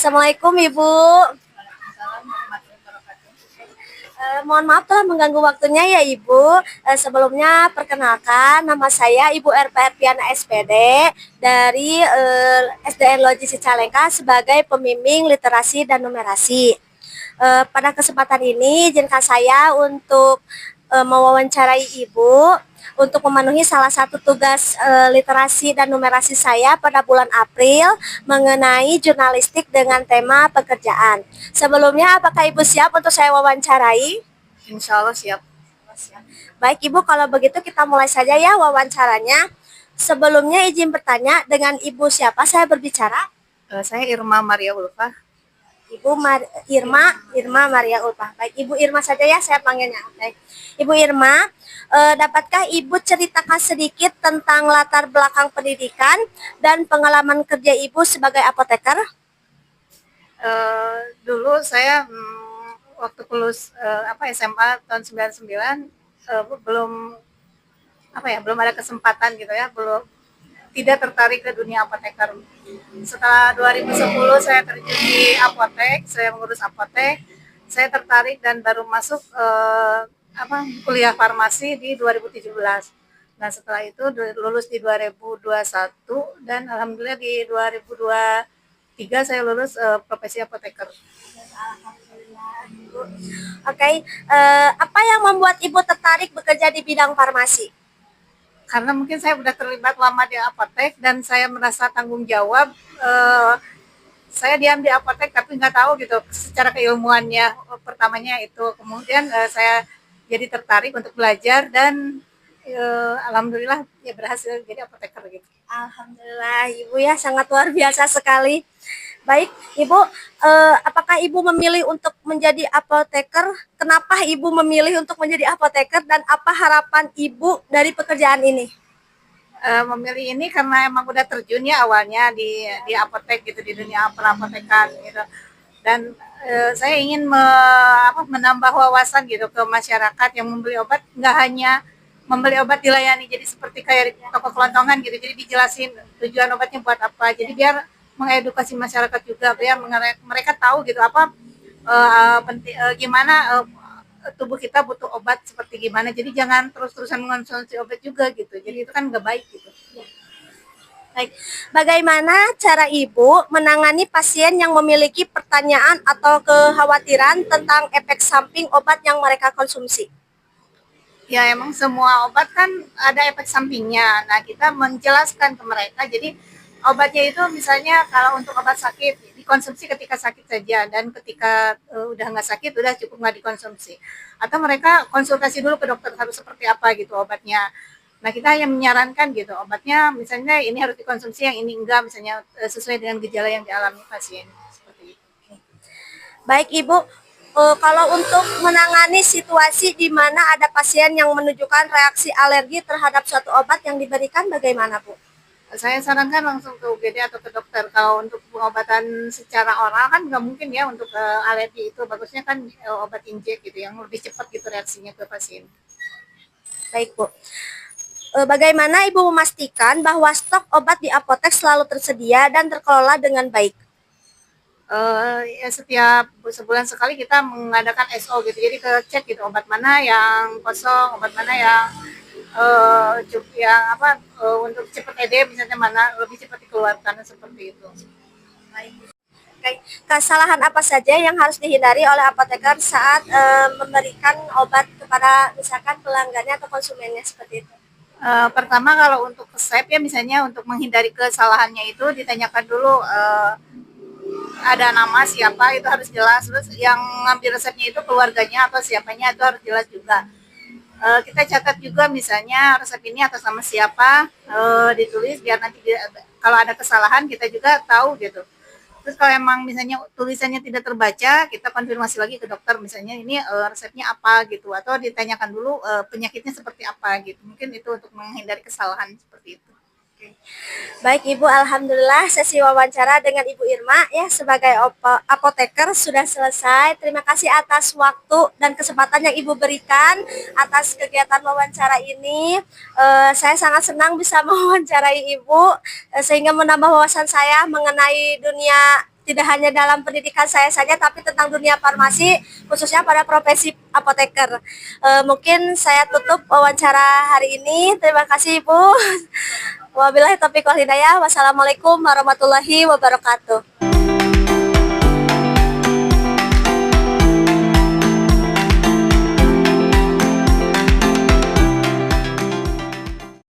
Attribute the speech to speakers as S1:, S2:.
S1: Assalamualaikum Ibu. Mohon maaf telah mengganggu waktunya ya Ibu. Sebelumnya perkenalkan nama saya Ibu RP Erpiana SPD dari SDN Logis Cicalengka sebagai pembimbing literasi dan numerasi. Pada kesempatan ini izinkan saya untuk mewawancarai Ibu untuk memenuhi salah satu tugas literasi dan numerasi saya pada bulan April mengenai jurnalistik dengan tema pekerjaan. Sebelumnya, apakah Ibu siap untuk saya wawancarai?
S2: Insya Allah siap.
S1: Baik Ibu, kalau begitu kita mulai saja ya wawancaranya. Sebelumnya izin bertanya, dengan Ibu siapa saya berbicara?
S2: Saya Irma Maria Ulfa.
S1: Irma Maria Ulfa. Baik, Ibu Irma saja ya saya panggilnya. Baik. Ibu Irma, dapatkah Ibu ceritakan sedikit tentang latar belakang pendidikan dan pengalaman kerja Ibu sebagai apoteker?
S2: Dulu saya waktu lulus SMA tahun 99 belum ada kesempatan gitu ya, tidak tertarik ke dunia apoteker. Setelah 2010 saya terjun di apotek, saya mengurus apotek, saya tertarik dan baru masuk kuliah farmasi di 2017. Nah setelah itu lulus di 2021 dan alhamdulillah di 2023 saya lulus profesi apoteker.
S1: Oke, apa yang membuat Ibu tertarik bekerja di bidang farmasi?
S2: Karena mungkin saya sudah terlibat lama di apotek dan saya merasa tanggung jawab. Saya diam di apotek tapi nggak tahu gitu secara keilmuannya. Pertamanya itu, kemudian saya jadi tertarik untuk belajar dan alhamdulillah ya berhasil jadi apoteker gitu.
S1: Alhamdulillah Ibu ya, sangat luar biasa sekali. Baik Ibu, apakah Ibu memilih untuk menjadi apoteker? Kenapa Ibu memilih untuk menjadi apoteker dan apa harapan Ibu dari pekerjaan ini?
S2: Memilih ini karena emang udah terjun ya awalnya di apotek gitu, di dunia perapotekan gitu. Dan saya ingin menambah wawasan gitu ke masyarakat yang membeli obat, nggak hanya membeli obat dilayani jadi seperti kayak di toko kelontongan gitu, jadi dijelasin tujuan obatnya buat apa, jadi biar mengedukasi masyarakat juga, biar mereka tahu gitu apa gimana tubuh kita butuh obat seperti gimana, jadi jangan terus-terusan mengonsumsi obat juga gitu, jadi itu kan nggak baik gitu.
S1: Baik, bagaimana cara Ibu menangani pasien yang memiliki pertanyaan atau kekhawatiran tentang efek samping obat yang mereka konsumsi?
S2: Ya emang semua obat kan ada efek sampingnya. Nah kita menjelaskan ke mereka. Jadi obatnya itu misalnya kalau untuk obat sakit dikonsumsi ketika sakit saja dan ketika udah nggak sakit udah cukup nggak dikonsumsi. Atau mereka konsultasi dulu ke dokter harus seperti apa gitu obatnya. Nah kita hanya menyarankan gitu obatnya misalnya ini harus dikonsumsi, yang ini enggak, misalnya sesuai dengan gejala yang dialami pasien. Seperti itu.
S1: Baik Ibu, kalau untuk menangani situasi di mana ada pasien yang menunjukkan reaksi alergi terhadap suatu obat yang diberikan, bagaimana Bu?
S2: Saya sarankan langsung ke UGD atau ke dokter. Kalau untuk pengobatan secara oral kan nggak mungkin ya, untuk alergi itu bagusnya kan obat injek gitu yang lebih cepat gitu reaksinya ke pasien.
S1: Baik Bu, bagaimana Ibu memastikan bahwa stok obat di apotek selalu tersedia dan terkelola dengan baik?
S2: Ya setiap sebulan sekali kita mengadakan SO gitu, jadi cek gitu obat mana yang kosong, obat mana yang untuk cepat ED misalnya mana lebih cepat dikeluarkan, seperti itu.
S1: Baik. Kesalahan apa saja yang harus dihindari oleh apoteker saat memberikan obat kepada misalkan pelanggannya atau konsumennya seperti itu?
S2: Pertama kalau untuk resep ya misalnya untuk menghindari kesalahannya itu ditanyakan dulu ada nama siapa, itu harus jelas, terus yang ngambil resepnya itu keluarganya atau siapanya itu harus jelas juga. Kita catat juga misalnya resep ini atas nama siapa, ditulis biar nanti kalau ada kesalahan kita juga tahu gitu. Terus kalau emang misalnya tulisannya tidak terbaca, kita konfirmasi lagi ke dokter misalnya ini resepnya apa gitu, atau ditanyakan dulu penyakitnya seperti apa gitu. Mungkin itu untuk menghindari kesalahan seperti itu.
S1: Baik Ibu, alhamdulillah sesi wawancara dengan Ibu Irma ya sebagai apoteker sudah selesai. Terima kasih atas waktu dan kesempatan yang Ibu berikan atas kegiatan wawancara ini. Saya sangat senang bisa mewawancarai Ibu sehingga menambah wawasan saya mengenai dunia tidak hanya dalam pendidikan saya saja, tapi tentang dunia farmasi, khususnya pada profesi apoteker. Mungkin saya tutup wawancara hari ini. Terima kasih Ibu. Wabillahi taufiq wal hidayah. Wassalamualaikum warahmatullahi wabarakatuh.